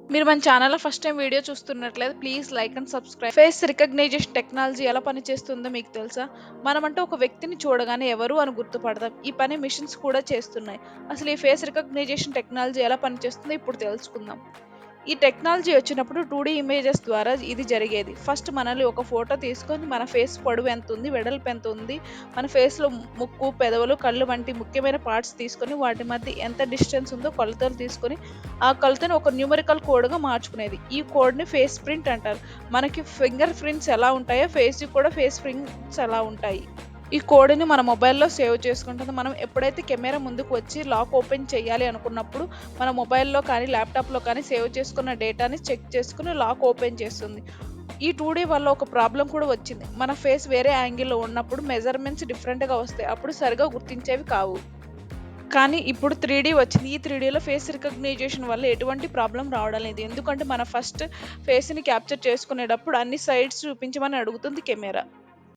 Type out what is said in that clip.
మీరు మన ఛానల్‌లో ఫస్ట్ టైమ్ వీడియో చూస్తున్నట్లయితే please like and subscribe. Face recognition technology ఎలా పనిచేస్తుందో మీకు తెలుసా? మనమంటూ ఒక వ్యక్తిని చూడగానే ఎవరు అని గుర్తుపడతాం. ఈ పని మిషన్స్ కూడా చేస్తున్నాయి. అసలు ఈ ఫేస్ రికగ్నిషన్ టెక్నాలజీ ఎలా పనిచేస్తుందో ఇప్పుడు తెలుసుకుందాం. ఈ టెక్నాలజీ వచ్చినప్పుడు 2డీ ఇమేజెస్ ద్వారా ఇది జరిగేది. ఫస్ట్ మనల్ని ఒక ఫోటో తీసుకొని మన ఫేస్ పొడవు ఎంతుంది, వెడల్పు ఎంతుంది, మన ఫేస్‌లో ముక్కు, పెదవులు, కళ్ళు వంటి ముఖ్యమైన పార్ట్స్ తీసుకొని వాటి మధ్య ఎంత డిస్టెన్స్ ఉందో కొలతలు తీసుకొని, ఆ కొలతని ఒక న్యూమరికల్ కోడ్‌గా మార్చుకునేది. ఈ కోడ్‌ని ఫేస్ ప్రింట్ అంటారు. మనకి ఫింగర్ ప్రింట్స్ ఎలా ఉంటాయో ఫేస్‌కి కూడా ఫేస్ ప్రింట్స్ అలా ఉంటాయి. ఈ కోడ్‌ని మన మొబైల్‌లో సేవ్ చేసుకుంటుంది. మనం ఎప్పుడైతే కెమెరా ముందుకు వచ్చి లాక్ ఓపెన్ చేయాలి అనుకున్నప్పుడు, మన మొబైల్‌లో కానీ, ల్యాప్‌టాప్‌లో కానీ సేవ్ చేసుకున్న డేటాని చెక్ చేసుకొని లాక్ ఓపెన్ చేస్తుంది. ఈ 2డీ వల్ల ఒక ప్రాబ్లమ్ కూడా వచ్చింది. మన ఫేస్ వేరే యాంగిల్‌లో ఉన్నప్పుడు మెజర్‌మెంట్స్ డిఫరెంట్‌గా వస్తాయి. అప్పుడు సరిగ్గా గుర్తించేవి కావు. కానీ ఇప్పుడు 3డీ వచ్చింది. ఈ 3డీలో ఫేస్ రికగ్నిషన్ వల్ల ఎటువంటి ప్రాబ్లమ్ రావడం లేదు. ఎందుకంటే మన ఫస్ట్ ఫేస్‌ని క్యాప్చర్ చేసుకునేటప్పుడు అన్ని సైడ్స్ చూపించమని అడుగుతుంది కెమెరా.